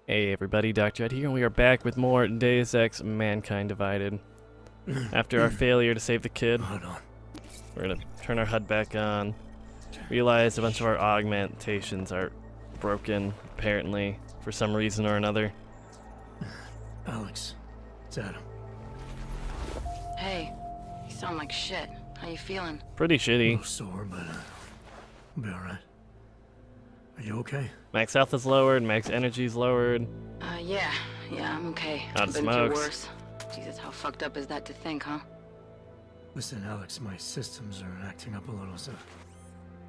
Hey everybody, Dr. Ed here, and we are back with more Deus Ex Mankind Divided. After our failure to save the kid, we're gonna turn our HUD back on, realize a bunch of our augmentations are broken, apparently, for some reason or another. Alex, it's Adam. Hey, you sound like shit. How you feeling? Pretty A shitty. little sore, but I'll be alright. Are you okay? Max health is lowered, max energy's lowered. Yeah, I'm okay. Out of Been through smokes. worse. Jesus, how fucked up is that to think, huh? Listen, Alex, my systems are acting up a little, so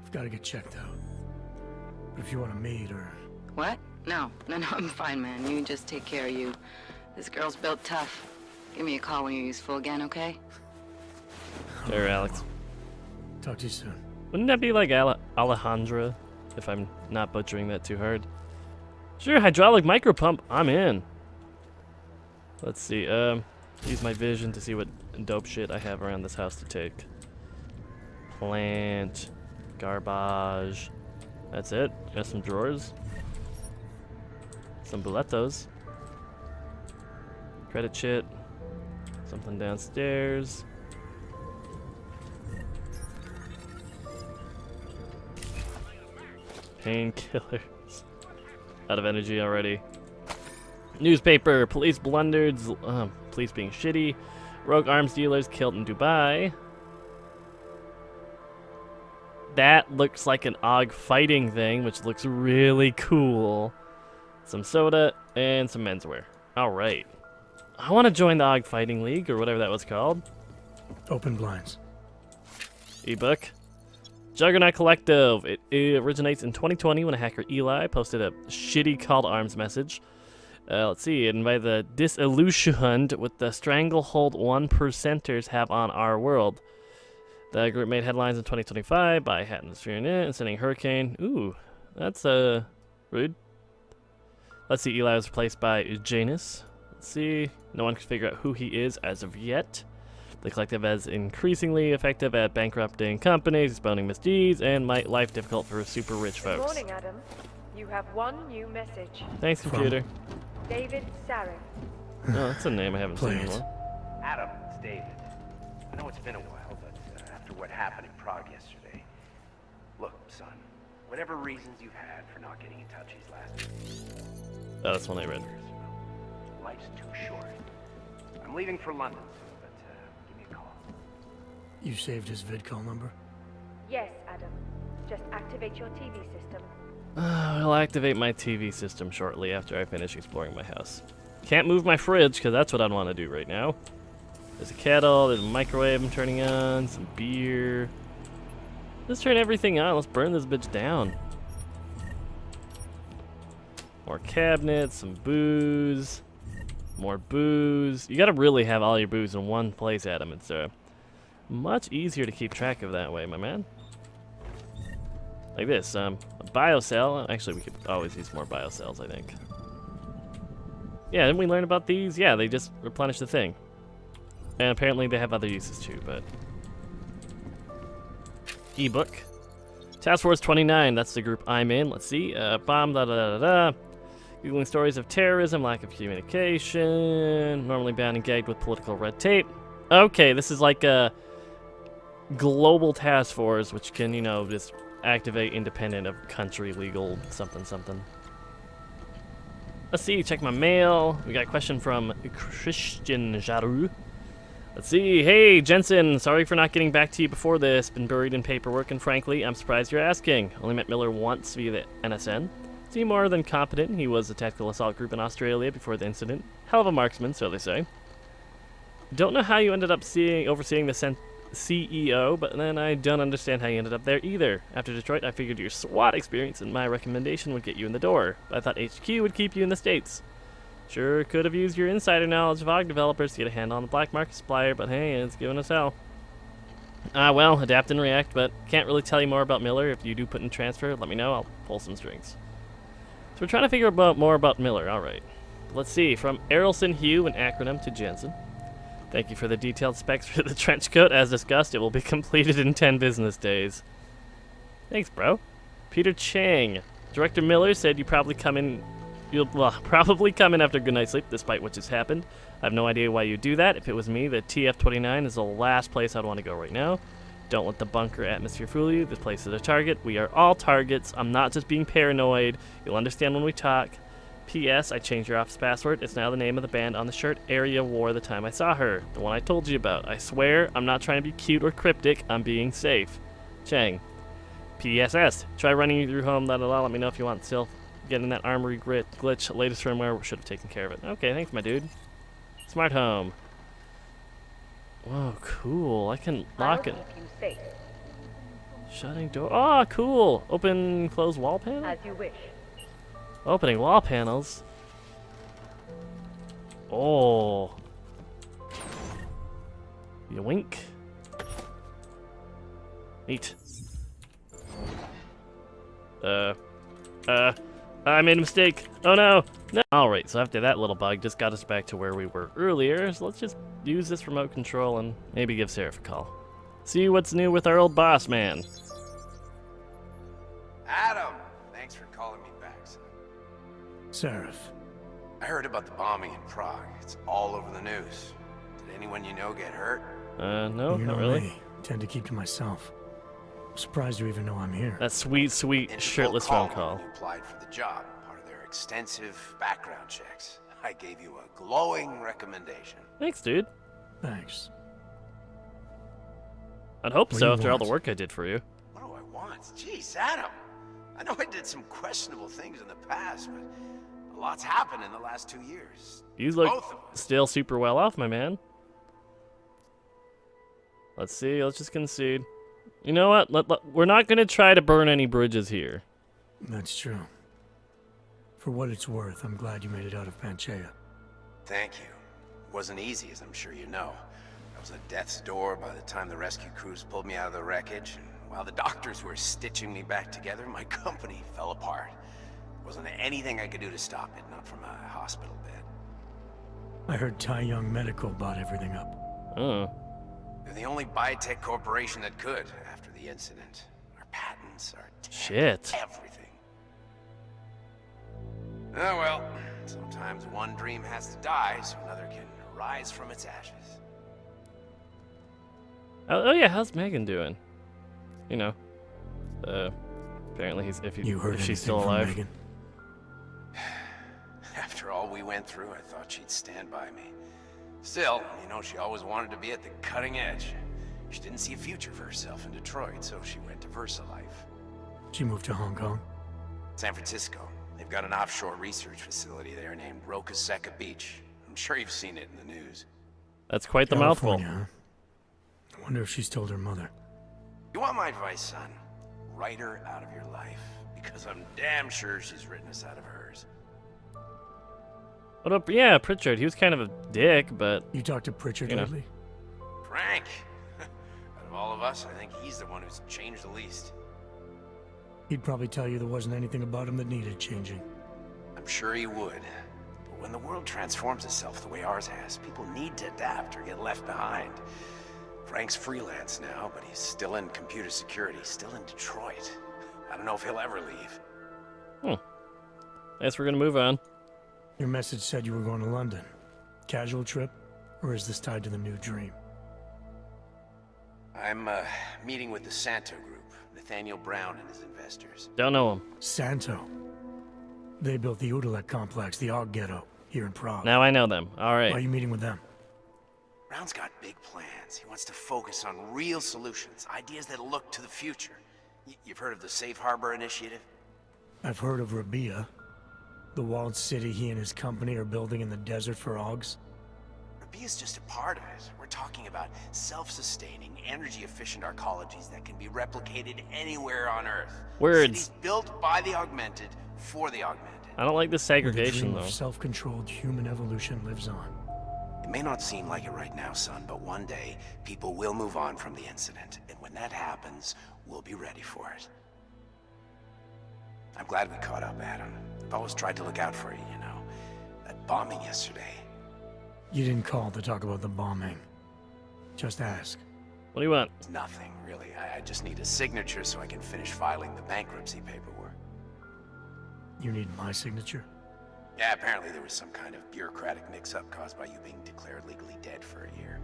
I've got to get checked out. But if you want to meet or... What? No, I'm fine, man. You just take care of you. This girl's built tough. Give me a call when you're useful again, okay? There, Alex. Talk to you soon. Wouldn't that be like Alejandra, if I'm not butchering that too hard? Sure, hydraulic micro pump, I'm in. Let's see, use my vision to see what dope shit I have around this house to take. Plant, garbage, that's it. Got some drawers. Some buletos. Credit shit. Something downstairs. Painkillers. Out of energy already. Newspaper. Police blundered. Police being shitty. Rogue arms dealers killed in Dubai. That looks like an AUG fighting thing, which looks really cool. Some soda and some menswear. Alright. I want to join the AUG Fighting League, or whatever that was called. Open blinds. Ebook. Juggernaut Collective. It originates in 2020 when a hacker Eli posted a shitty call to arms message. Let's see, and by the disillusioned with the stranglehold 1%ers have on our world. The group made headlines in 2025 by atmosphering it and sending Hurricane. Ooh, that's rude. Let's see, Eli was replaced by Janus. Let's see, no one can figure out who he is as of yet. The collective is increasingly effective at bankrupting companies, exposing misdeeds, and make life difficult for super rich folks. Good morning, Adam. You have one new message. Thanks, computer. David Sarek. Oh, that's a name I haven't seen Play it. before. Adam, it's David. I know it's been a while, but after what happened in Prague yesterday... Look, son, whatever reasons you had for not getting in touch these last weeks, Oh, that's one I read. life's too short. I'm leaving for London soon, but give me a call. You saved his vid call number? Yes, Adam. Just activate your TV system. I'll activate my TV system shortly after I finish exploring my house. Can't move my fridge, because that's what I'd want to do right now. There's a kettle, there's a microwave I'm turning on, some beer. Let's turn everything on, let's burn this bitch down. More cabinets, some booze. More booze. You gotta really have all your booze in one place, Adam. It's much easier to keep track of that way, my man. Like this, a biocell. Actually, we could always use more biocells, I think. Yeah, didn't we learn about these? Yeah, they just replenish the thing. And apparently they have other uses too, but... Ebook. Task Force 29, that's the group I'm in. Let's see. Bomb, da-da-da-da-da. Googling stories of terrorism, lack of communication, normally bound and gagged with political red tape. Okay, this is like a global task force, which can, you know, just activate independent of country legal something something. Let's see, check my mail. We got a question from Christian Jaru. Let's see, hey Jensen, sorry for not getting back to you before this. Been buried in paperwork, and frankly, I'm surprised you're asking. Only met Miller once via the NSN. Seemed more than competent. He was a tactical assault group in Australia before the incident. Hell of a marksman, so they say. Don't know how you ended up overseeing the CEO, but then I don't understand how you ended up there either. After Detroit, I figured your SWAT experience and my recommendation would get you in the door, but I thought HQ would keep you in the States. Sure could have used your insider knowledge of AUG developers to get a hand on the black market supplier, but hey, it's giving us hell. Well, adapt and react, but can't really tell you more about Miller. If you do put in transfer, let me know, I'll pull some strings. So we're trying to figure out more about Miller, alright. Let's see, from Errolson Hugh, an acronym, to Jensen. Thank you for the detailed specs for the trench coat. As discussed, it will be completed in 10 business days. Thanks, bro. Peter Chang. Director Miller said you probably come in You'll well, probably come in after a good night's sleep, despite what just happened. I have no idea why you do that. If it was me, the TF-29 is the last place I'd want to go right now. Don't let the bunker atmosphere fool you. This place is a target. We are all targets. I'm not just being paranoid. You'll understand when we talk. P.S. I changed your office password. It's now the name of the band on the shirt Arya wore the time I saw her. The one I told you about. I swear, I'm not trying to be cute or cryptic. I'm being safe. Chang. PSS. Try running you through home. That'll let me know if you want. Still, getting that armory glitch. Latest firmware should have taken care of it. Okay, thanks, my dude. Smart home. Whoa, cool. I can lock it. Keep you safe, Shutting door. Oh, cool. Open, close wall panel? as you wish. Opening wall panels. Oh. You wink. Neat. I made a mistake. Oh no. No. Alright, so after that little bug just got us back to where we were earlier, so let's just use this remote control and maybe give Seraph a call. See what's new with our old boss man. Adam, thanks for calling me back, son. Seraph. I heard about the bombing in Prague. It's all over the news. Did anyone you know get hurt? No, You not know really. me. Tend to keep to myself. I'm surprised you even know I'm here. That sweet, sweet Interpol shirtless phone called me call. when you applied for the job, part of their extensive background checks. I gave you a glowing recommendation. Thanks, dude. Thanks. I'd hope What do so you after all the want? work I did for you. What do I want? Jeez, Adam. I know I did some questionable things in the past, but a lot's happened in the last 2 years. You look Both of us. still super well off, my man. Let's see, let's just concede. You know what? We're not going to try to burn any bridges here. That's true. For what it's worth, I'm glad you made it out of Panchaea. Thank you. It wasn't easy, as I'm sure you know. I was at death's door by the time the rescue crews pulled me out of the wreckage, and while the doctors were stitching me back together, my company fell apart. Wasn't anything I could do to stop it, not from a hospital bed. I heard Tai Young Medical bought everything up. Oh. They're the only biotech corporation that could after the incident. Our patents, our tech, Shit. everything. Oh well, sometimes one dream has to die so another can rise from its ashes. Oh yeah, how's Megan doing? You know, apparently You heard if she's anything still from alive. Megan? After all we went through, I thought she'd stand by me. Still, you know, she always wanted to be at the cutting edge. She didn't see a future for herself in Detroit, so she went to VersaLife. She moved to Hong Kong? San Francisco. They've got an offshore research facility there named Roca Seca Beach. I'm sure you've seen it in the news. That's quite the mouthful. California, huh? I wonder if she's told her mother. You want my advice, son? Write her out of your life, because I'm damn sure she's written us out of hers. What up? Yeah, Pritchard. He was kind of a dick, but You talked to Pritchard You know. lately? Frank! Out of all of us, I think he's the one who's changed the least. He'd probably tell you there wasn't anything about him that needed changing. I'm sure he would. But when the world transforms itself the way ours has, people need to adapt or get left behind. Frank's freelance now, but he's still in computer security, still in Detroit. I don't know if he'll ever leave. I guess we're gonna move on. Your message said you were going to London. Casual trip? Or is this tied to the new dream? I'm meeting with the Santo Group, Nathaniel Brown and his investors. Don't know him. Santo. They built the Udalek complex, the Og Ghetto, here in Prague. Now I know them. All Why are right. you meeting with them? Brown's got big plans. He wants to focus on real solutions, ideas that look to the future. You've heard of the Safe Harbor Initiative? I've heard of Rabia, the walled city he and his company are building in the desert for Augs. Rabia's just a part of it. We're talking about self-sustaining, energy-efficient arcologies that can be replicated anywhere on Earth. Words. Cities built by the augmented, for the augmented. I don't like this Where the segregation dream though. of self-controlled human evolution lives on. It may not seem like it right now, son, but one day, people will move on from the incident. And when that happens, we'll be ready for it. I'm glad we caught up, Adam. I've always tried to look out for you, you know. That bombing yesterday. You didn't call to talk about the bombing. Just ask. What do you want? It's nothing, really. I just need a signature so I can finish filing the bankruptcy paperwork. You need my signature? Yeah, apparently there was some kind of bureaucratic mix-up caused by you being declared legally dead for a year.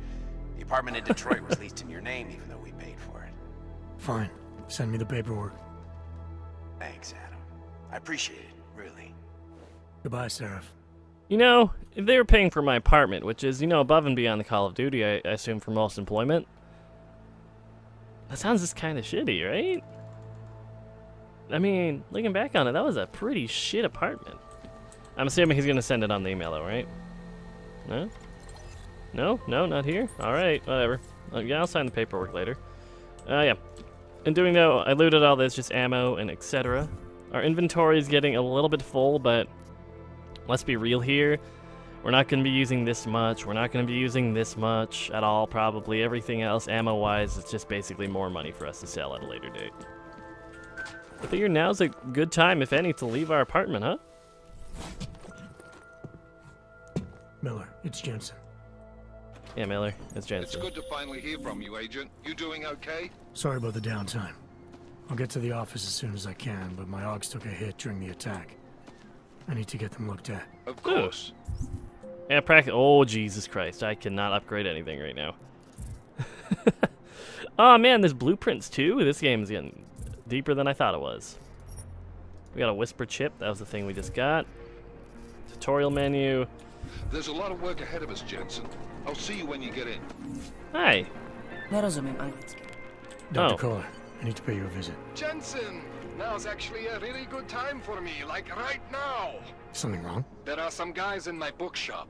The apartment in Detroit was leased in your name even though we paid for it. Fine. Send me the paperwork. Thanks, Adam. I appreciate it, really. Goodbye, Seraph. You know, if they were paying for my apartment, which is, you know, above and beyond the Call of Duty, I assume, for most employment, that sounds just kind of shitty, right? I mean, looking back on it, that was a pretty shit apartment. I'm assuming he's going to send it on the email, though, right? No? No? No, not here? Alright, whatever. Yeah, I'll sign the paperwork later. Yeah. In doing that, I looted all this, just ammo and etc. Our inventory is getting a little bit full, but let's be real here. We're not going to be using this much. We're not going to be using this much at all, probably. Everything else, ammo-wise, it's just basically more money for us to sell at a later date. I figure now's a good time, if any, to leave our apartment, huh? Miller, it's Jensen. Yeah, Miller, it's Jensen. It's good to finally hear from you, Agent. You doing okay? Sorry about the downtime. I'll get to the office as soon as I can, but my augs took a hit during the attack. I need to get them looked at. Of course. Yeah, oh, Jesus Christ. I cannot upgrade anything right now. Oh, man, there's blueprints, too. This game's getting deeper than I thought it was. We got a whisper chip. That was the thing we just got. Tutorial menu. There's a lot of work ahead of us, Jensen. I'll see you when you get in. Hi. Dr. Kohler, I need to pay you a visit. Jensen, now's actually a really good time for me, like right now. Something wrong? There are some guys in my bookshop.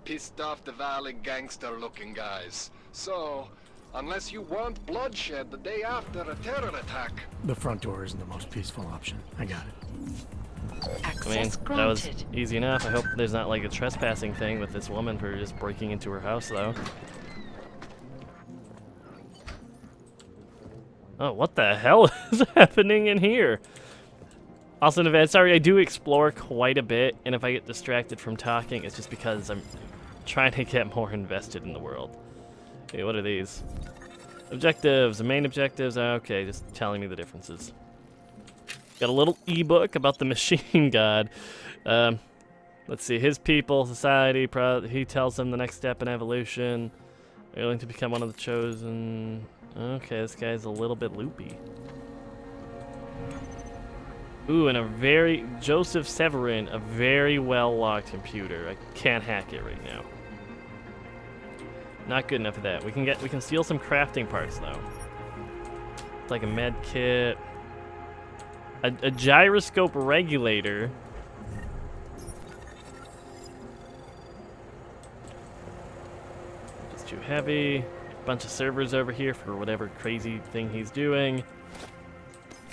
Pissed off the valley gangster-looking guys. So, unless you want bloodshed the day after a terror attack. The front door isn't the most peaceful option. I got it. I mean, that was easy enough. I hope there's not like a trespassing thing with this woman for just breaking into her house, though. Oh, what the hell is happening in here? Also, in advance, sorry, I do explore quite a bit, and if I get distracted from talking, it's just because I'm trying to get more invested in the world. Okay, what are these? Objectives, the main objectives, okay, just telling me the differences. Got a little ebook about the machine god. Let's see, his people, society, he tells them the next step in evolution. They're going to become one of the chosen. Okay, this guy's a little bit loopy. Ooh, and Joseph Severin, a very well-locked computer. I can't hack it right now. Not good enough for that. We can steal some crafting parts though. Like a med kit. A gyroscope regulator. Just too heavy. A bunch of servers over here for whatever crazy thing he's doing.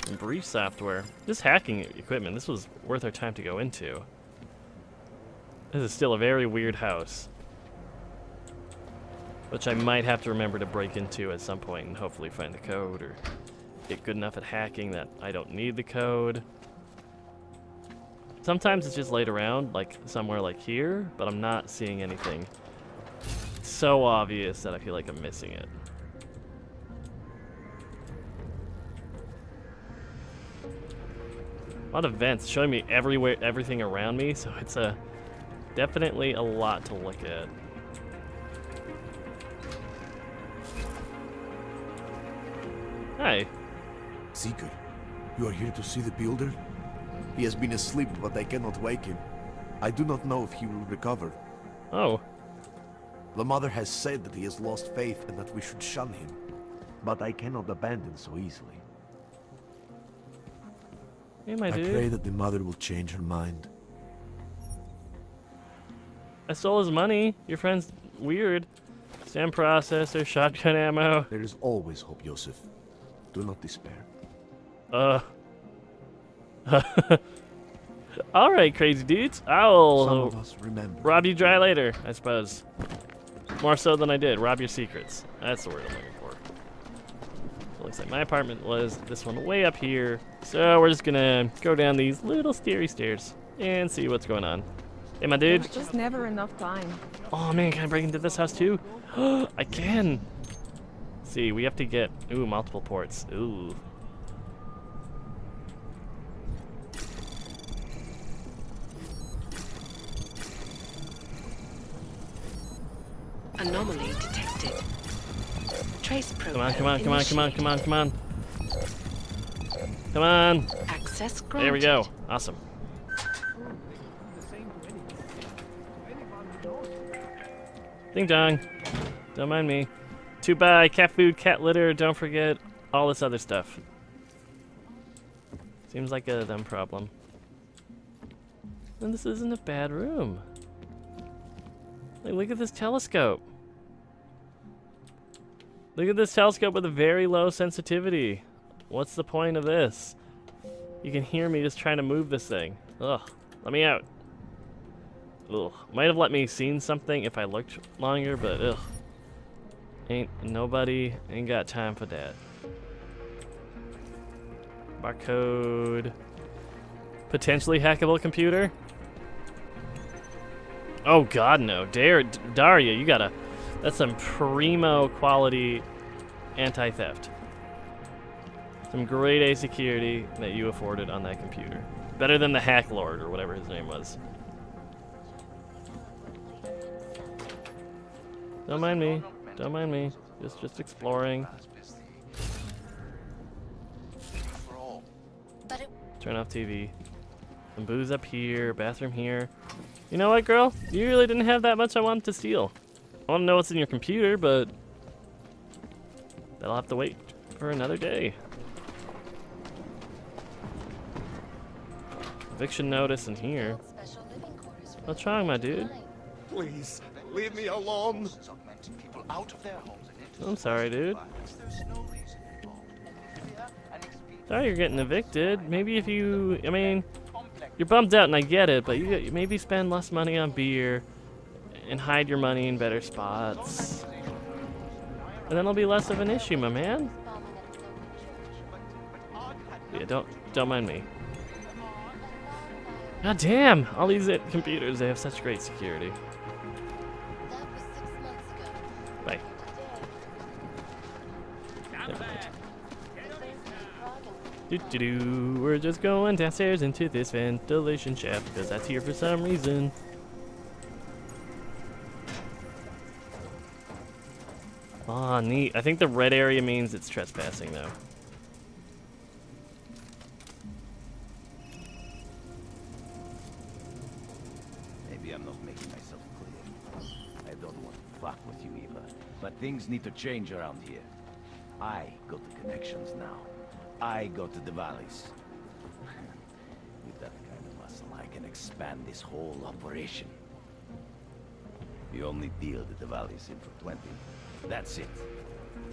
And brief software. This hacking equipment, this was worth our time to go into. This is still a very weird house. Which I might have to remember to break into at some point and hopefully find the code or get good enough at hacking that I don't need the code. Sometimes it's just laid around, like somewhere like here, but I'm not seeing anything so obvious that I feel like I'm missing it. A lot of vents showing me everything around me, so it's definitely a lot to look at. Hi. Seeker, you are here to see the builder? He has been asleep, but I cannot wake him. I do not know if he will recover. Oh. The mother has said that he has lost faith and that we should shun him. But I cannot abandon so easily. Hey, my I dude. pray that the mother will change her mind. I stole his money. Your friend's weird. STEM processor, shotgun ammo. There is always hope, Joseph. Do not despair. Alright, crazy dudes. I'll Some of us remember. rob you dry later, I suppose. More so than I did. Rob your secrets. That's the word I'm looking for. So it looks like my apartment was this one way up here. So we're just gonna go down these little scary stairs and see what's going on. Hey, my dude. There's just never enough time. Oh man, can I break into this house too? I can. See, we have to get multiple ports. Ooh. Anomaly detected. Trace Come on, program come on, come on, come on, come on, come on. Come on. Access granted. There we go. Awesome. Ding dong. Don't mind me. To buy cat food, cat litter, don't forget all this other stuff. Seems like a them problem. And this isn't a bad room. Like, look at this telescope. Look at this telescope with a very low sensitivity. What's the point of this? You can hear me just trying to move this thing. Ugh, let me out. Ugh, might have let me seen something if I looked longer, but ugh. Ain't got time for that. Barcode. Potentially hackable computer? Oh god, no. Daria, you gotta... That's some primo quality anti-theft. Some grade A security that you afforded on that computer. Better than the Hack Lord or whatever his name was. Don't mind me. Don't mind me. Just exploring. Turn off TV. Some booze up here, bathroom here. You know what, girl? You really didn't have that much I wanted to steal. I want to know what's in your computer, but that'll have to wait for another day. Eviction notice in here. What's wrong, my dude? Please, leave me alone. I'm sorry, dude. Sorry you're getting evicted. Maybe if you, I mean, you're bummed out and I get it, but you maybe spend less money on beer and hide your money in better spots. And then it'll be less of an issue, my man. Yeah, don't mind me. God damn! All these computers, they have such great security. Bye. Never mind. Do-do-do. We're just going downstairs into this ventilation shaft because that's here for some reason. Ah, neat. I think the red area means it's trespassing, though. Maybe I'm not making myself clear. I don't want to fuck with you, Eva, but things need to change around here. I got the connections now. I go to the valleys. With that kind of muscle, I can expand this whole operation. The only deal that the valleys in for 20. That's it.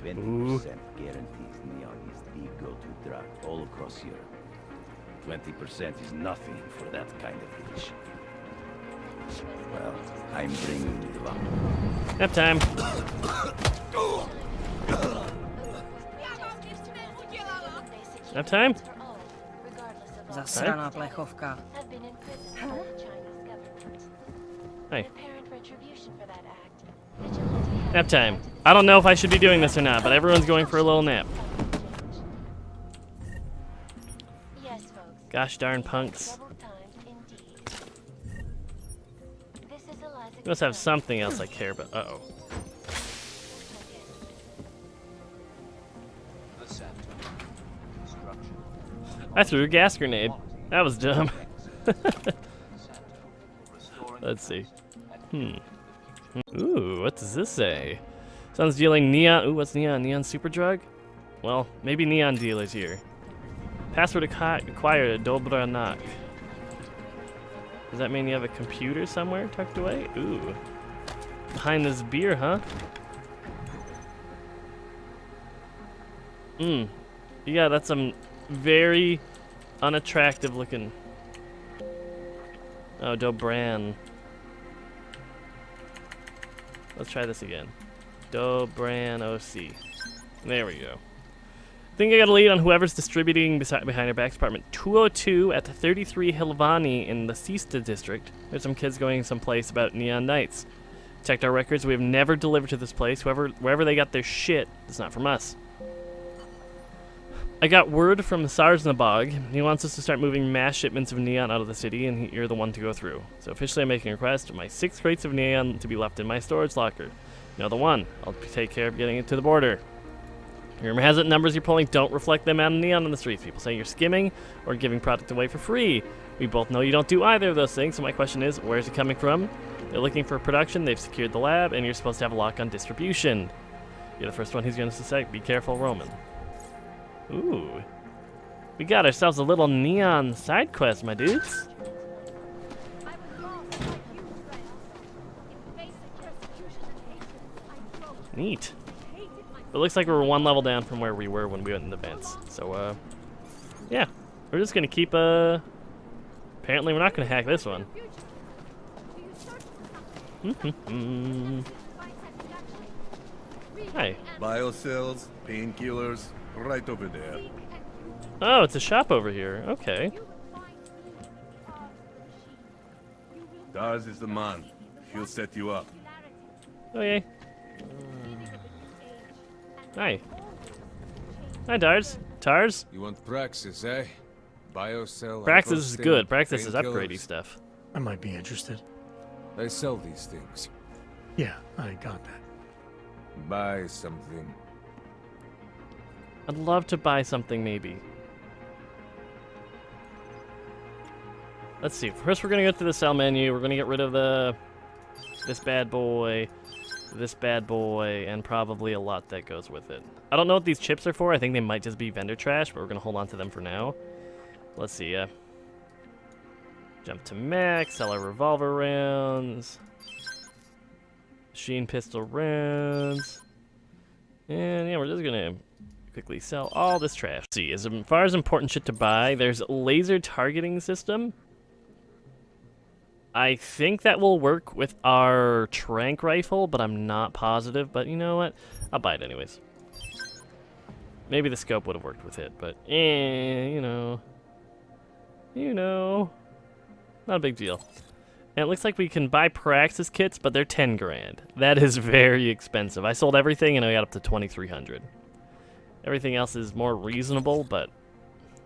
20% guarantees neon is the go-to drug all across Europe. 20% is nothing for that kind of leadership. Well, I'm bringing you up. Nap time. Nap time? Zasraná plechovka. Hey. Nap time. I don't know if I should be doing this or not, but everyone's going for a little nap. Gosh darn punks. You must have something else I care about. Uh-oh. I threw a gas grenade. That was dumb. Let's see. Ooh, what does this say? Someone's dealing neon. Ooh, what's neon? Neon super drug? Well, maybe neon dealers here. Password acquired at Dobra knock. Does that mean you have a computer somewhere tucked away? Ooh. Behind this beer, huh? Yeah, that's some very unattractive looking. Oh, Dobran. Let's try this again. Dobran OC. There we go. I think I got a lead on whoever's distributing behind our back apartment. 202 at 33 Hilvani in the Sista district. There's some kids going someplace about neon nights. Checked our records. We have never delivered to this place. Wherever they got their shit, it's not from us. I got word from Sarsnabog. He wants us to start moving mass shipments of neon out of the city, and you're the one to go through. So officially I'm making a request. My 6 crates of neon to be left in my storage locker. Another one. I'll take care of getting it to the border. Rumor has it numbers you're pulling don't reflect the amount of neon on the streets. People say you're skimming or giving product away for free. We both know you don't do either of those things, so my question is, where's it coming from? They're looking for production, they've secured the lab, and you're supposed to have a lock on distribution. You're the first one he's going to suspect. Be careful, Roman. Ooh. We got ourselves a little neon side quest, my dudes. Neat. It looks like we're one level down from where we were when we went in the vents. So, yeah. We're just going to keep, apparently we're not going to hack this one. Hi. Biocells, painkillers, right over there. Oh, it's a shop over here. Okay. Dars is the man. He'll set you up. Okay. Hi. Hi, Dars. Tars? You want Praxis, eh? Biocell. Praxis is good. Praxis is painkillers. upgradey stuff. I might be interested. I sell these things. Yeah, I got that. Buy something. I'd love to buy something, maybe. Let's see. First, we're gonna go to the sell menu. We're gonna get rid of this bad boy, and probably a lot that goes with it. I don't know what these chips are for. I think they might just be vendor trash, but we're gonna hold on to them for now. Let's see. Jump to max. Sell our revolver rounds. Machine pistol rounds. And yeah, we're just gonna quickly sell all this trash. Let's see, as far as important shit to buy, there's a laser targeting system. I think that will work with our tranq rifle, but I'm not positive. But you know what? I'll buy it anyways. Maybe the scope would have worked with it, but you know, not a big deal. And it looks like we can buy Praxis kits, but they're 10 grand. That is very expensive. I sold everything and I got up to 2,300. Everything else is more reasonable, but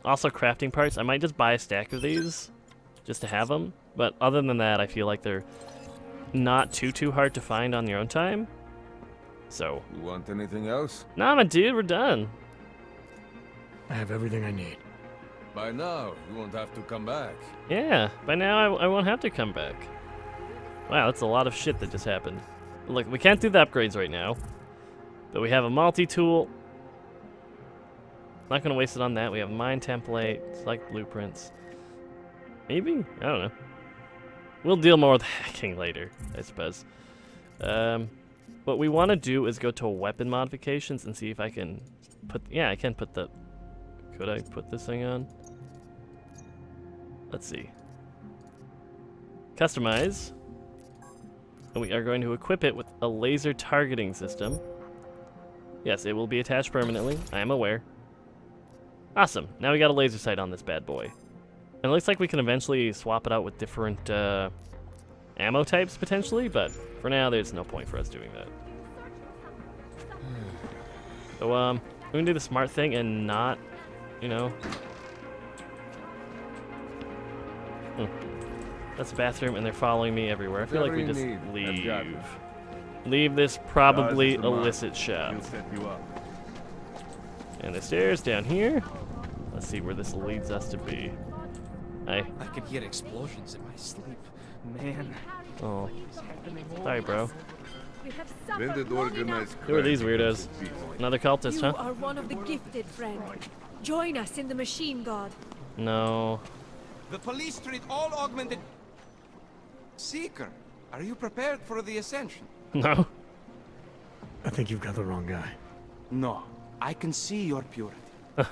also crafting parts. I might just buy a stack of these just to have them. But other than that, I feel like they're not too hard to find on your own time. So. You want anything else? Nah, my dude, we're done. I have everything I need. By now, you won't have to come back. Yeah, by now I won't have to come back. Wow, that's a lot of shit that just happened. Look, we can't do the upgrades right now. But we have a multi-tool. Not going to waste it on that. We have mine template, select blueprints. Maybe? I don't know. We'll deal more with hacking later, I suppose. What we want to do is go to weapon modifications and see if I can put... Yeah, I can put the... Could I put this thing on? Let's see. Customize. And we are going to equip it with a laser targeting system. Yes, it will be attached permanently. I am aware. Awesome. Now we got a laser sight on this bad boy. And it looks like we can eventually swap it out with different ammo types, potentially, but for now, there's no point for us doing that. So, we're gonna do the smart thing and not, you know... That's the bathroom, and they're following me everywhere. I feel like we just leave. Leave this probably illicit shop. And the stairs down here. Let's see where this leads us to be. Hi. I could hear explosions in my sleep. Man. Oh. Sorry, bro. Organized Who are these weirdos? Another cultist, huh? You are one of the gifted, friend. Join us in the machine god. No. The police treat all augmented... Seeker, are you prepared for the ascension? No. I think you've got the wrong guy. No. I can see your purity.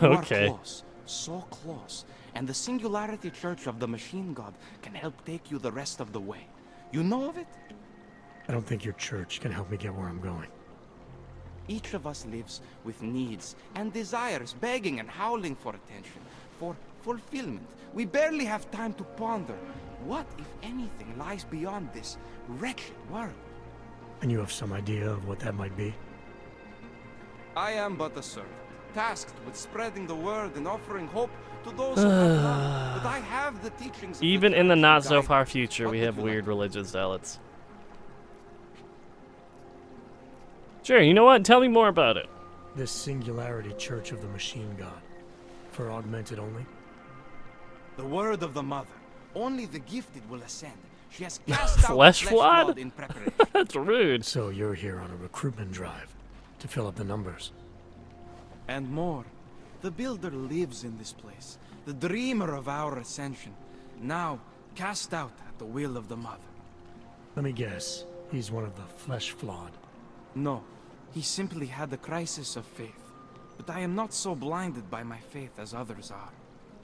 Okay. You are close. So close. And the Singularity Church of the Machine God can help take you the rest of the way. You know of it? I don't think your church can help me get where I'm going. Each of us lives with needs and desires, begging and howling for attention, for fulfillment. We barely have time to ponder. What, if anything, lies beyond this wretched world? And you have some idea of what that might be? I am but a servant, tasked with spreading the word and offering hope to those who have none. But I have the teachings. Even in the not so far future, we have weird religious zealots. Sure, you know what? Tell me more about it. This Singularity Church of the Machine God. For augmented only? The word of the mother. Only the gifted will ascend. She has cast out Flesh the flood? in preparation. That's rude. So you're here on a recruitment drive to fill up the numbers. And more. The builder lives in this place. The dreamer of our ascension. Now, cast out at the will of the mother. Let me guess. He's one of the flesh flawed. No. He simply had a crisis of faith. But I am not so blinded by my faith as others are.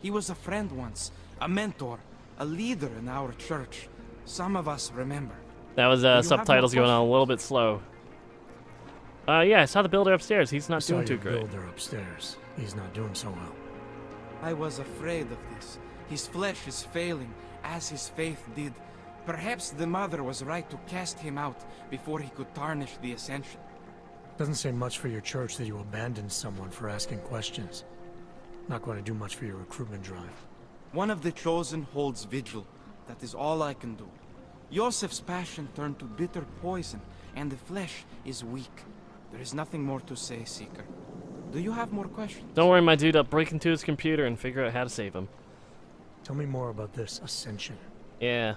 He was a friend once, a mentor, a leader in our church. Some of us remember. That was subtitles going on a little bit slow. Yeah, I saw the builder upstairs. He's not doing too great. Builder upstairs. He's not doing so well. I was afraid of this. His flesh is failing, as his faith did. Perhaps the mother was right to cast him out before he could tarnish the ascension. Doesn't say much for your church that you abandoned someone for asking questions. Not going to do much for your recruitment drive. One of the chosen holds vigil. That is all I can do. Yosef's passion turned to bitter poison, and the flesh is weak. There is nothing more to say, Seeker. Do you have more questions? Don't worry, my dude. I'll break into his computer and figure out how to save him. Tell me more about this ascension. Yeah.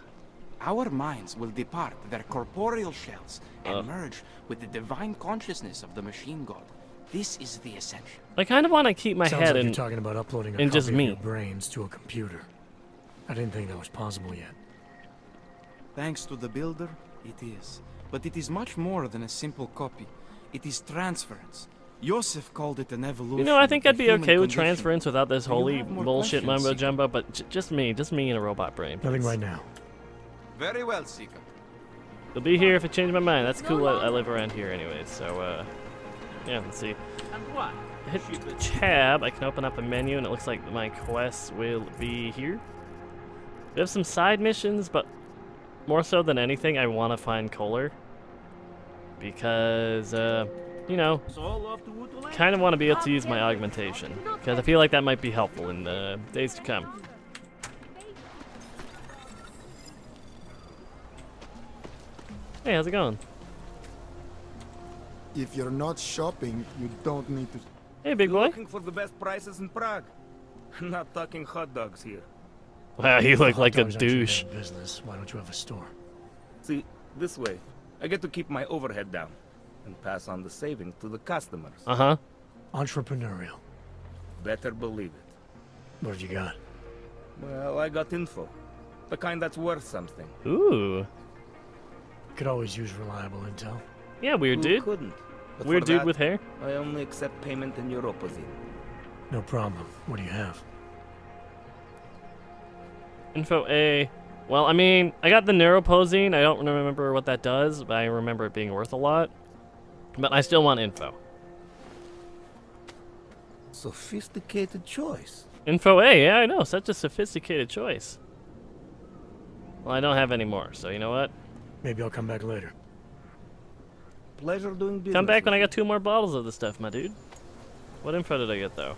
Our minds will depart their corporeal shells and merge with the divine consciousness of the machine god. This is the ascension. I kind of want to keep my Sounds head like in. you're talking about uploading a in copy just of me. your brains to a computer. I didn't think that was possible yet. Thanks to the builder, it is. But it is much more than a simple copy. It is transference. Yosef called it an evolution. You know, I think of I'd the be human okay with condition. transference without this Do you holy have more bullshit questions, mumbo Seeker? jumbo, but just me in a robot brain. Nothing please. right now. Very well, Seeker. You'll be here if I change my mind. That's cool. I live around here anyway, so yeah, let's see. Hit tab. I can open up a menu, and it looks like my quests will be here. We have some side missions, but more so than anything, I want to find Kohler because you know, kind of want to be able to use my augmentation because I feel like that might be helpful in the days to come. Hey, how's it going? If you're not shopping, you don't need to. Hey, big boy. Looking for the best prices in Prague. Not talking hot dogs here. Wow, you look like a Hot dogs aren't your douche. main business. Why don't you have a store? See, this way, I get to keep my overhead down and pass on the savings to the customers. Uh-huh. Entrepreneurial. Better believe it. What have you got? Well, I got info. The kind that's worth something. Ooh. Could always use reliable intel. Yeah, weird Who dude. couldn't? But Weird for dude that, with hair. I only accept payment in Europozine. No problem. What do you have? Info A. Well, I mean, I got the neuroposine. I don't remember what that does, but I remember it being worth a lot. But I still want info. Sophisticated choice. Info A, yeah, I know. Such a sophisticated choice. Well, I don't have any more, so you know what? Maybe I'll come back later. Pleasure doing business. Come back when with I you. got 2 more bottles of the stuff, my dude. What info did I get, though?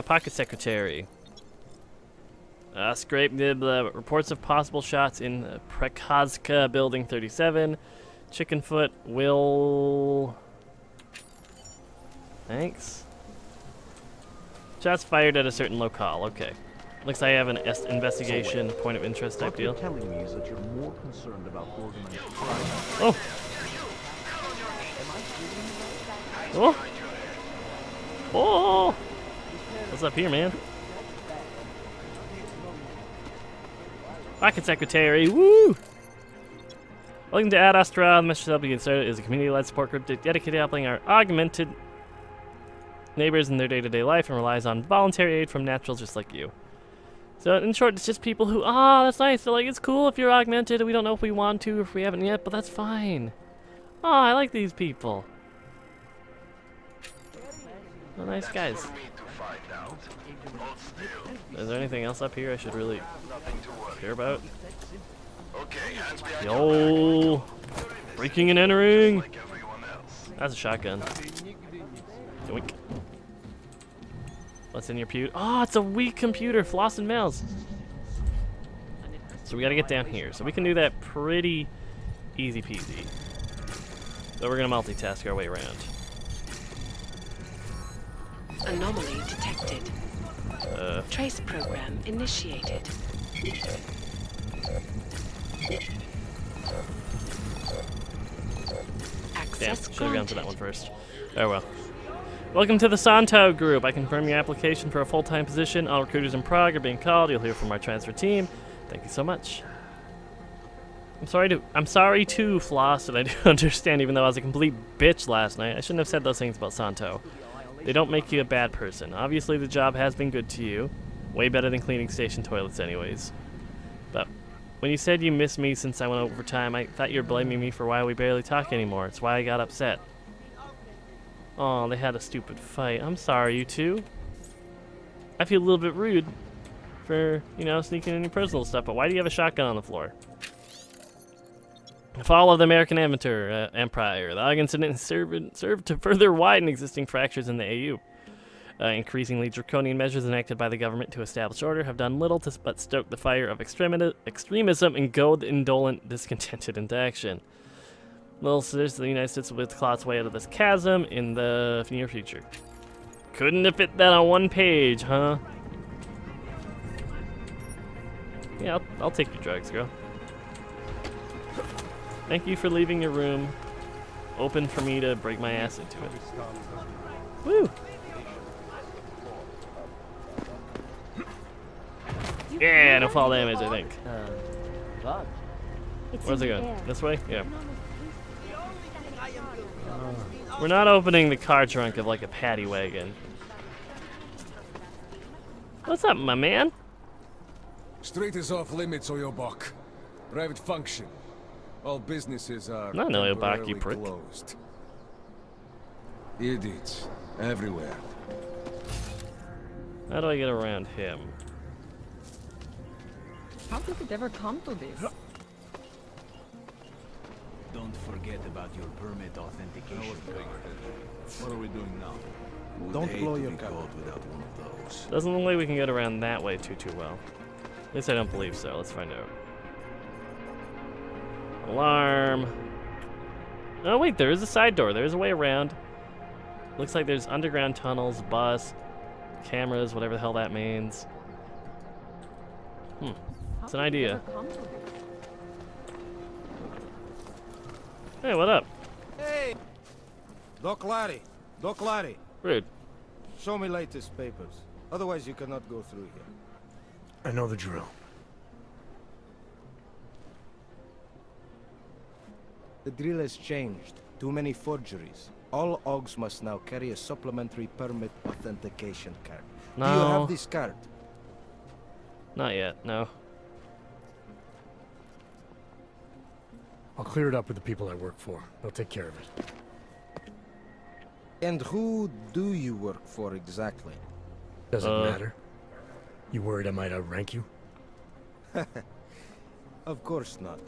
Pocket secretary. Scrape the reports of possible shots in Prekazka Building 37. Chickenfoot will... Thanks. Shots fired at a certain locale. Okay. Looks like I have an investigation, point of interest type deal. What you're telling me is that you're more concerned about organized crime. Oh! Oh! Oh! What's up here, man? Pocket secretary, woo! Welcome to Ad Astra. The message that we get started is a community-led support group dedicated to helping our augmented neighbors in their day-to-day life and relies on voluntary aid from naturals just like you. So in short, it's just people who, that's nice. They're like, it's cool if you're augmented. We don't know if we want to or if we haven't yet, but that's fine. I like these people. Oh, nice guys. Is there anything else up here I should really care about? Yo! Breaking and entering! That's a shotgun. Yoink. What's in your pewter? Oh, it's a weak computer. Floss and Mails. So we gotta get down here. So we can do that pretty easy peasy. So we're gonna multitask our way around. Anomaly detected. Trace program initiated. Damn, should have gone to that one first. Oh well. Welcome to the Santo Group. I confirm your application for a full-time position. All recruiters in Prague are being called. You'll hear from our transfer team. Thank you so much. I'm sorry too, Floss, and I do understand even though I was a complete bitch last night. I shouldn't have said those things about Santo. They don't make you a bad person. Obviously the job has been good to you. Way better than cleaning station toilets anyways. But when you said you missed me since I went overtime, I thought you were blaming me for why we barely talk anymore. It's why I got upset. Oh, they had a stupid fight. I'm sorry, you two. I feel a little bit rude for, you know, sneaking in your personal stuff, but why do you have a shotgun on the floor? The fall of the American Empire. The Aug incident has served to further widen existing fractures in the AU. Increasingly draconian measures enacted by the government to establish order have done little but stoke the fire of extremism and goad the indolent, discontented into action. Little sisters of the United States will claw its way out of this chasm in the near future. Couldn't have fit that on one page, huh? Yeah, I'll take your drugs, girl. Thank you for leaving your room open for me to break my ass into it. Woo! Yeah, no fall damage, I think. Where's it going? This way? Yeah. We're not opening the car trunk of like a paddy wagon. What's up, my man? Street is off limits, Oyobok. Private function. All businesses are Not no Oyobok, you temporarily prick. closed. Idiots everywhere. How do I get around him? How did it ever come to this? Don't forget about your permit authentication card. What are we doing now? Don't blow your cover. Without one of those. Doesn't look like we can get around that way too well. At least I don't believe so. Let's find out. Alarm. Oh wait, there is a side door. There is a way around. Looks like there's underground tunnels, bus, cameras, whatever the hell that means. It's an idea. Hey, what up? Hey! Doc Larry. Doc Larry. Rude. Show me latest papers. Otherwise you cannot go through here. I know the drill. The drill has changed. Too many forgeries. All AUGs must now carry a supplementary permit authentication card. No. Do you have this card? Not yet, no. I'll clear it up with the people I work for. They'll take care of it. And who do you work for exactly? Doesn't matter. You worried I might outrank you? Of course not.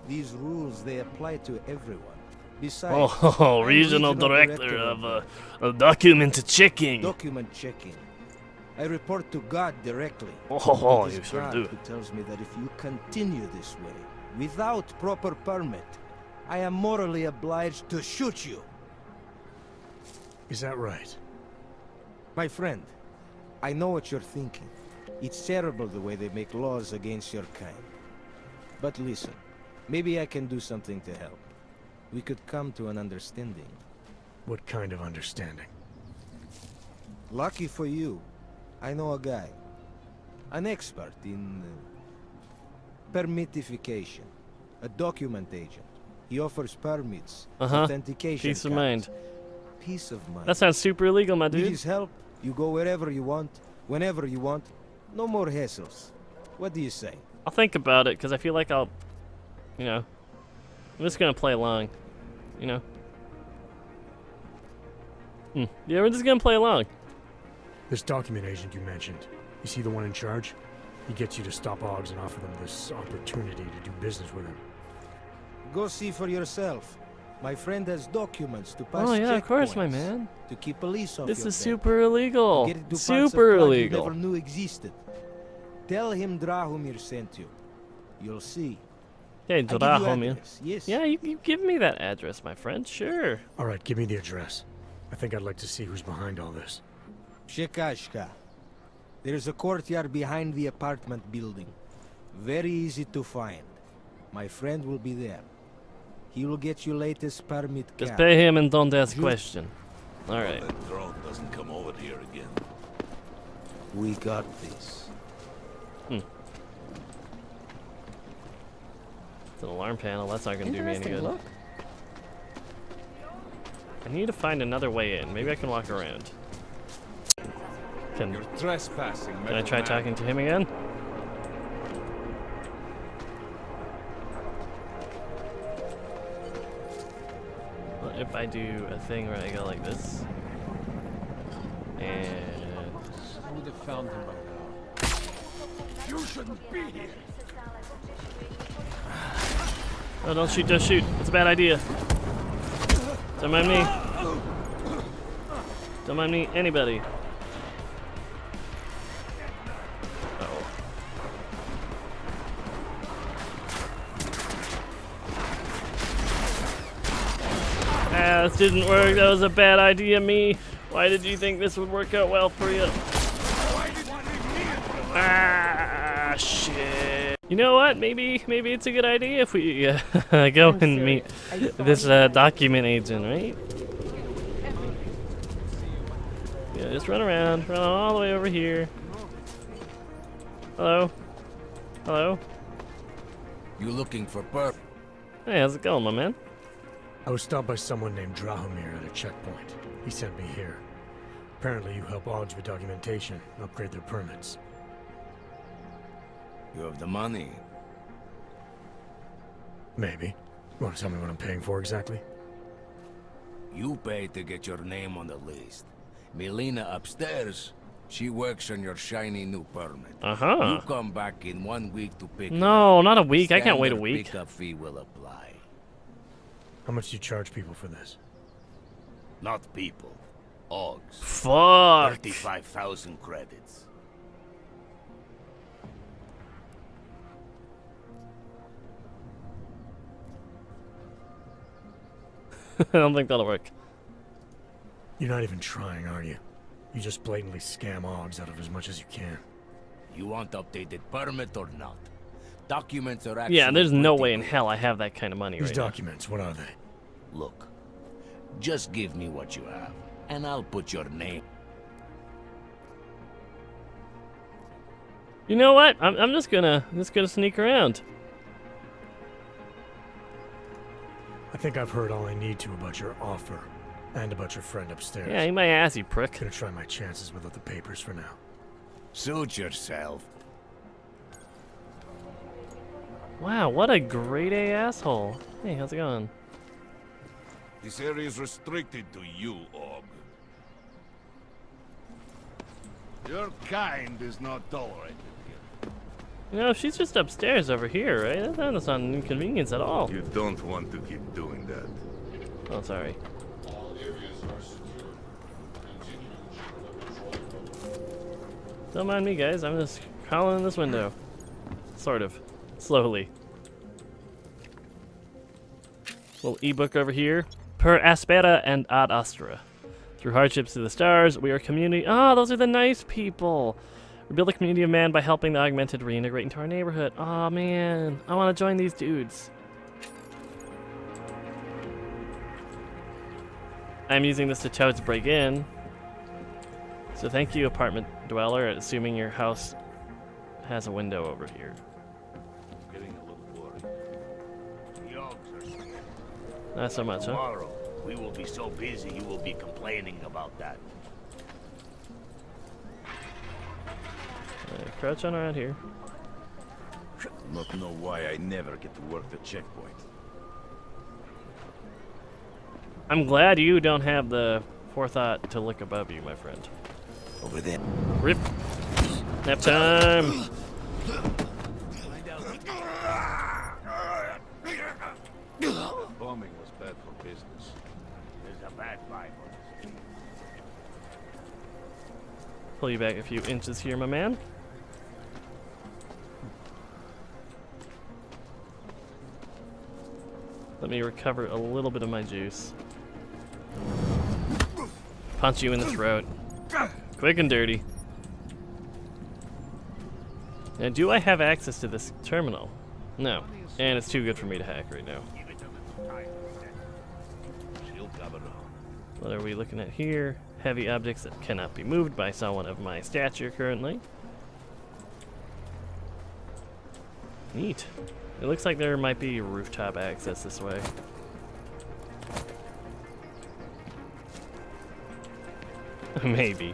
These rules, they apply to everyone. Besides, Oh, regional director of document checking. Document checking. I report to God directly. Oh, It is you sure God do. who tells me that if you continue this way, without proper permit, I am morally obliged to shoot you. Is that right? My friend, I know what you're thinking. It's terrible the way they make laws against your kind. But listen, maybe I can do something to help. We could come to an understanding. What kind of understanding? Lucky for you, I know a guy. An expert in permitification. A document agent. He offers permits, authentication Peace of cards. mind. Peace of mind. That sounds super illegal, my dude. With his help, you go wherever you want, whenever you want. No more hassles. What do you say? I'll think about it, because I feel like I'll, you know, I'm just going to play along, you know. Yeah, we're just going to play along. This document agent you mentioned, is he the one in charge? He gets you to stop AUGs and offer them this opportunity to do business with him. Go see for yourself. My friend has documents to pass. Oh yeah, of course, checkpoints, my man. To keep police off This your is back. super illegal. To get into parts of Super Prague illegal. You never knew existed. Tell him Drahomir sent you. You'll see. Hey, give you Dorajo, man. address, yes? Yeah, you give me that address, my friend. Sure. All right, give me the address. I think I'd like to see who's behind all this. Shekashka. There's a courtyard behind the apartment building. Very easy to find. My friend will be there. He will get you latest permit. Just pay him and don't ask question. All right. That drone doesn't come over here again. We got this. It's an alarm panel. That's not gonna do me any good. Look. I need to find another way in. Maybe I can walk around. Can You're trespassing. I try talking to him again? What if I do a thing where I go like this? And I would have found him by now. You shouldn't be here. oh, don't shoot, don't shoot. It's a bad idea. Don't mind me. Don't mind me, anybody. Uh-oh. Ah, this didn't work. That was a bad idea, me. Why did you think this would work out well for you? Ah, shit. You know what? Maybe it's a good idea if we go and meet this document agent, right? Yeah, just run around, run all the way over here. Hello? Hello? You looking for perp? Hey, how's it going, my man? I was stopped by someone named Drahomir at a checkpoint. He sent me here. Apparently you help Augs with documentation, upgrade their permits. You have the money? Maybe. You want to tell me what I'm paying for exactly? You pay to get your name on the list. Melina upstairs, she works on your shiny new permit. Uh-huh. You come back in 1 week to pick No, not a week. I can't wait a Standard week. Pickup fee will apply. How much do you charge people for this? Not people. Augs. Fuck. 35,000 credits. I don't think that'll work. You're not even trying, are you? You just blatantly scam Augs out of as much as you can. You want updated permit or not? Documents are actually... Yeah, there's no way in hell I have that kind of money These right documents, what are they? Look, just give me what you have, and I'll put your name. You know what? I'm just gonna sneak around. I think I've heard all I need to about your offer, and about your friend upstairs. Yeah, eat my ass, you prick. Gonna try my chances without the papers for now. Suit yourself. Wow, what a grade A asshole. Hey, how's it going? This area is restricted to you, Og. Your kind is not tolerated here. You know, she's just upstairs over here, right? That's not an inconvenience at all. You don't want to keep doing that. Oh, sorry. Don't mind me, guys. I'm just crawling in this window. Sort of. Slowly. Little ebook over here. Per aspera and ad astra. Through hardships to the stars, we are a community. Ah, those are the nice people. We build a community of man by helping the augmented reintegrate into our neighborhood. Aw, man. I want to join these dudes. I'm using this to totes break in. So thank you, apartment dweller, assuming your house has a window over here. Getting a little worried. The Augs are scared. Not so much, huh? Tomorrow, we will be so busy you will be complaining about that. Crouch on around here. Not know why I never get to work the checkpoint. I'm glad you don't have the forethought to look above you, my friend. Over there. Rip. Nap time. Bombing was bad for business. There's a bad vibe. Pull you back a few inches here, my man. Let me recover a little bit of my juice. Punch you in the throat. Quick and dirty. Now, do I have access to this terminal? No. And it's too good for me to hack right now. What are we looking at here? Heavy objects that cannot be moved by someone of my stature currently. Neat. It looks like there might be rooftop access this way. Maybe.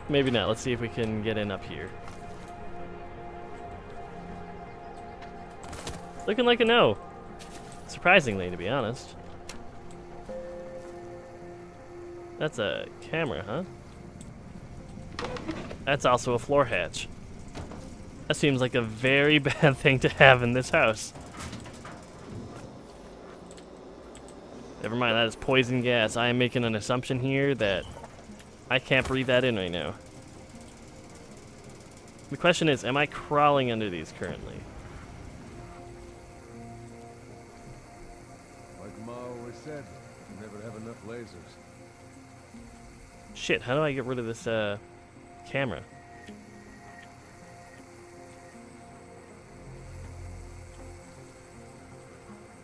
Maybe not. Let's see if we can get in up here. Looking like a no. Surprisingly, to be honest. That's a camera, huh? That's also a floor hatch. That seems like a very bad thing to have in this house. Never mind, that is poison gas. I am making an assumption here that I can't breathe that in right now. The question is, am I crawling under these currently? Like Ma always said, you never have enough lasers. Shit, how do I get rid of this camera?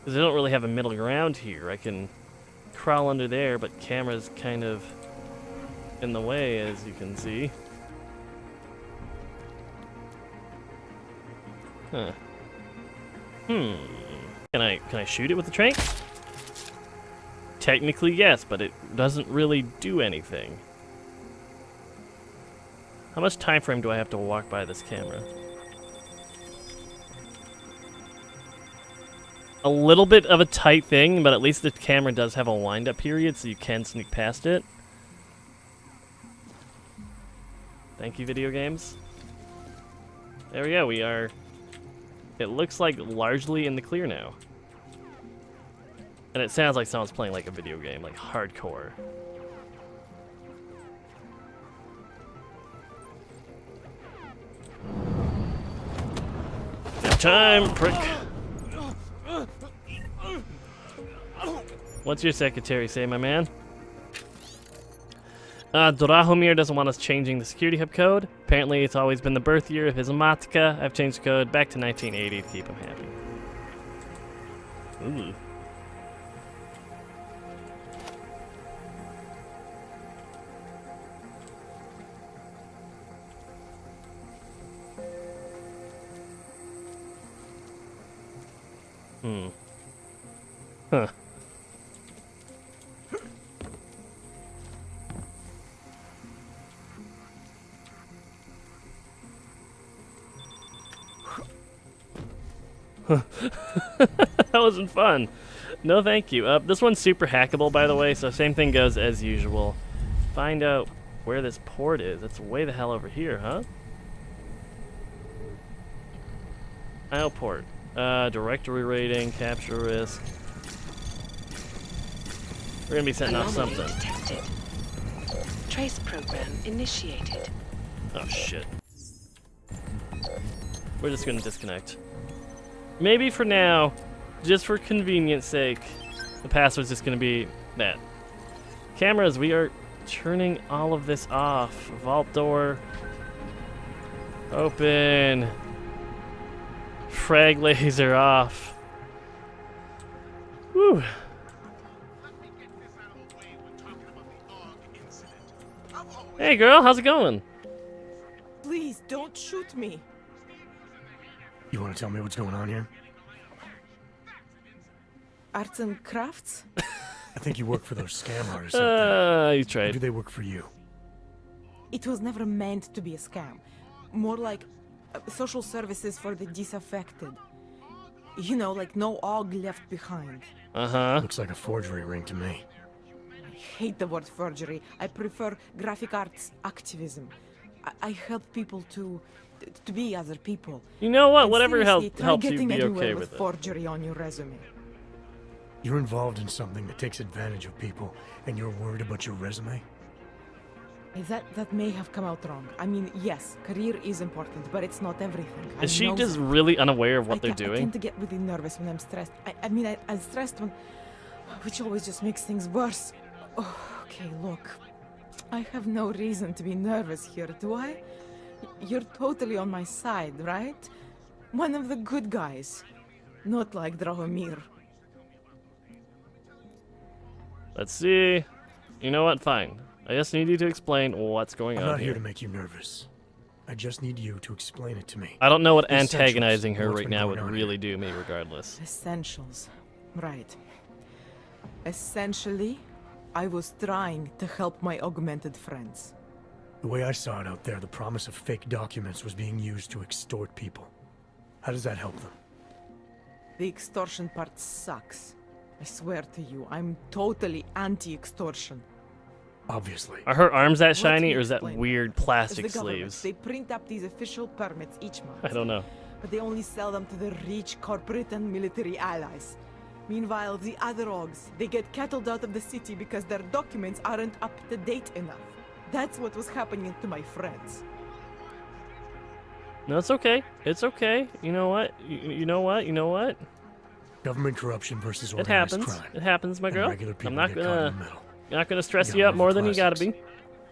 Because I don't really have a middle ground here. I can crawl under there, but camera's kind of in the way, as you can see. Huh. Can I shoot it with the trank? Technically, yes, but it doesn't really do anything. How much time frame do I have to walk by this camera? A little bit of a tight thing, but at least the camera does have a wind-up period, so you can sneak past it. Thank you, video games. There we go, we are... It looks like largely in the clear now. And it sounds like someone's playing like a video game, like hardcore. Nap time, prick. What's your secretary say, my man? Drahomir doesn't want us changing the security hub code. Apparently it's always been the birth year of his Amatka. I've changed the code back to 1980 to keep him happy. Ooh. Huh. That wasn't fun. No thank you. This one's super hackable, by the way, so same thing goes as usual. Find out where this port is. It's way the hell over here, huh? IO port. Directory rating, capture risk. We're gonna be setting off something. Detected. Trace program initiated. Oh shit. We're just gonna disconnect. Maybe for now, just for convenience sake, the password's just gonna be that. Cameras, we are turning all of this off. Vault door. Open. Frag laser off. Whew. Hey girl, how's it going? Please, don't shoot me. You want to tell me what's going on here? Arts and crafts? I think you work for those scam artists out there. You tried. Or do they work for you? It was never meant to be a scam. More like social services for the disaffected. You know, like no aug left behind. Uh-huh. Looks like a forgery ring to me. I hate the word forgery. I prefer graphic arts activism. I help people to be other people. You know what? And Whatever helps you getting be anywhere okay with with it. forgery on your resume. You're involved in something that takes advantage of people, and you're worried about your resume? That may have come out wrong. I mean, yes, career is important, but it's not everything. Is she just really unaware of what they're I doing? tend to get really nervous when I'm stressed. I'm stressed when... which always just makes things worse. Oh, okay, look. I have no reason to be nervous here, do I? You're totally on my side, right? One of the good guys. Not like Drahomir. Let's see. You know what? Fine. I just need you to explain what's going I'm on not here. here to make you nervous. I just need you to explain it to me. I don't know what The essentials, antagonizing her what's right been now going would on really do me regardless. Essentials. Right. Essentially, I was trying to help my augmented friends. The way I saw it out there, the promise of fake documents was being used to extort people. How does that help them? The extortion part sucks. I swear to you, I'm totally anti-extortion. Obviously. Are her arms that Let shiny, me or is that explain. weird As plastic the government, sleeves? They print up these official permits each month. I don't know. But they only sell them to the rich corporate and military allies. Meanwhile, the other Augs, they get cattled out of the city because their documents aren't up to date enough. That's what was happening to my friends. No, it's okay. It's okay. You know what? You know what? You know what? Government corruption versus It organized happens. crime. It happens, my And girl. regular people I'm not get caught in the gonna middle. not gonna stress You you gotta out more live than the you gotta be.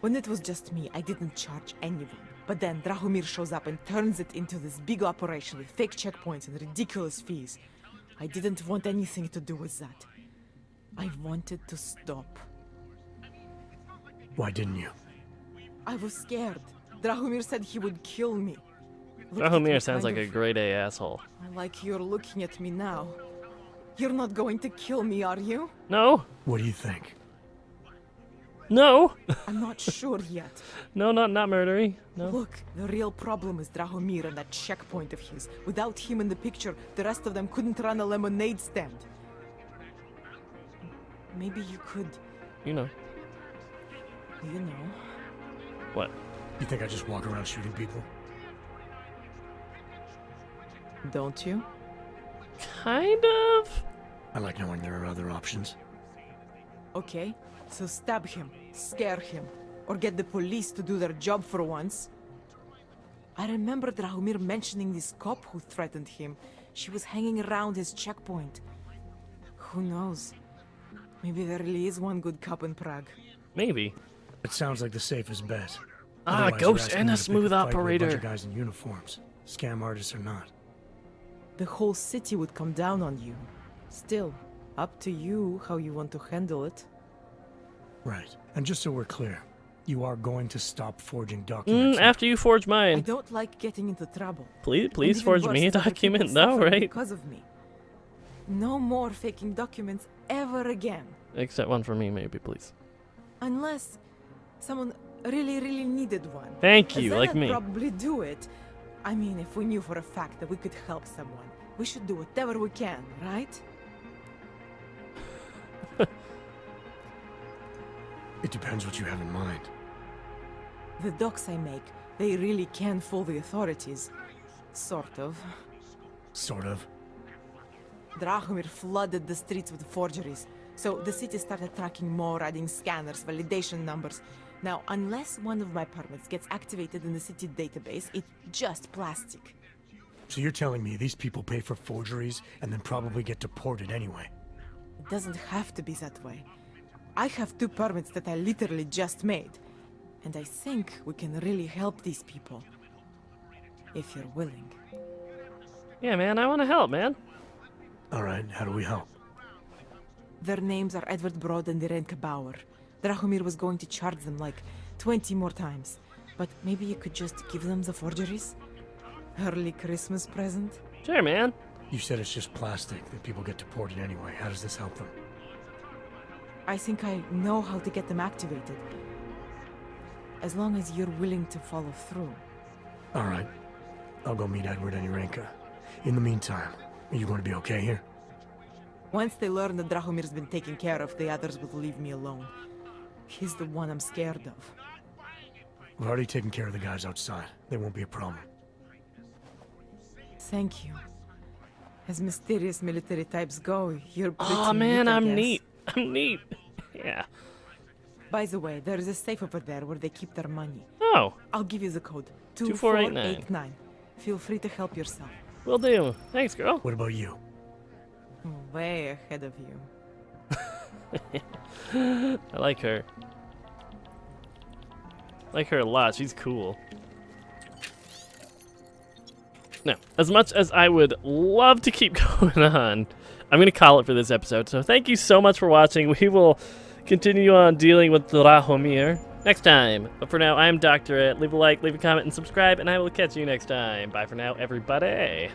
When it was just me, I didn't charge anyone. But then Drahomir shows up and turns it into this big operation with fake checkpoints and ridiculous fees. I didn't want anything to do with that. I wanted to stop. Why didn't you? I was scared. Drahomir said he would kill me. Looked at me Drahomir sounds like kind a of grade A asshole. like you're looking at me now. You're not going to kill me, are you? No. What do you think? No. I'm not sure yet. No, not murdery. No. Look, the real problem is Drahomir and that checkpoint of his. Without him in the picture, the rest of them couldn't run a lemonade stand. Maybe you could, You know. you know. What? You think I just walk around shooting people? Don't you? Kind of. I like knowing there are other options. Okay, so stab him, scare him, or get the police to do their job for once. I remember Drahomir mentioning this cop who threatened him. She was hanging around his checkpoint. Who knows? Maybe there really is one good cop in Prague. Maybe. It sounds like the safest bet. Ah, Otherwise, Ghost you're asking and me a to pick smooth fight with a bunch operator. of guys in uniforms, scam artists or not. The whole city would come down on you. Still, up to you how you want to handle it. Right. And just so we're clear, you are going to stop forging documents. After you forge I mine. don't like getting into trouble. Please And even forge worse me a is other people document now, suffer right? Because of me. No more faking documents ever again. Except one for me, maybe, please. Unless someone really, really needed one. Thank you, Then like I'd me. probably do it. I mean, if we knew for a fact that we could help someone, we should do whatever we can, right? It depends what you have in mind. The docs I make, they really can fool the authorities. Sort of. Sort of. Drahomir flooded the streets with forgeries, so the city started tracking more, adding scanners, validation numbers. Now, unless one of my permits gets activated in the city database, it's just plastic. So you're telling me these people pay for forgeries and then probably get deported anyway? It doesn't have to be that way. I have 2 permits that I literally just made. And I think we can really help these people. If you're willing. Yeah, man, I want to help, man. Alright, how do we help? Their names are Edward Broad and Irenka Bauer. Drahomir was going to charge them like 20 more times. But maybe you could just give them the forgeries? Early Christmas present? Sure, man. You said it's just plastic, that people get deported anyway. How does this help them? I think I know how to get them activated. As long as you're willing to follow through. Alright. I'll go meet Edward and Irenka. In the meantime, are you going to be okay here? Once they learn that Drahomir's been taken care of, the others will leave me alone. He's the one I'm scared of. We've already taken care of the guys outside. They won't be a problem. Thank you. As mysterious military types go, you're pretty Aw, man, neat, I I'm guess. neat. I'm neat. Yeah. By the way, there is a safe over there where they keep their money. Oh. I'll give you the code. 2489. Feel free to help yourself. Will do. Thanks, girl. What about you? Way ahead of you. I like her. I like her a lot. She's cool. Now, as much as I would love to keep going on, I'm going to call it for this episode. So thank you so much for watching. We will continue on dealing with Drahomir next time. But for now, I'm Dr. Ette. Leave a like, leave a comment, and subscribe, and I will catch you next time. Bye for now, everybody.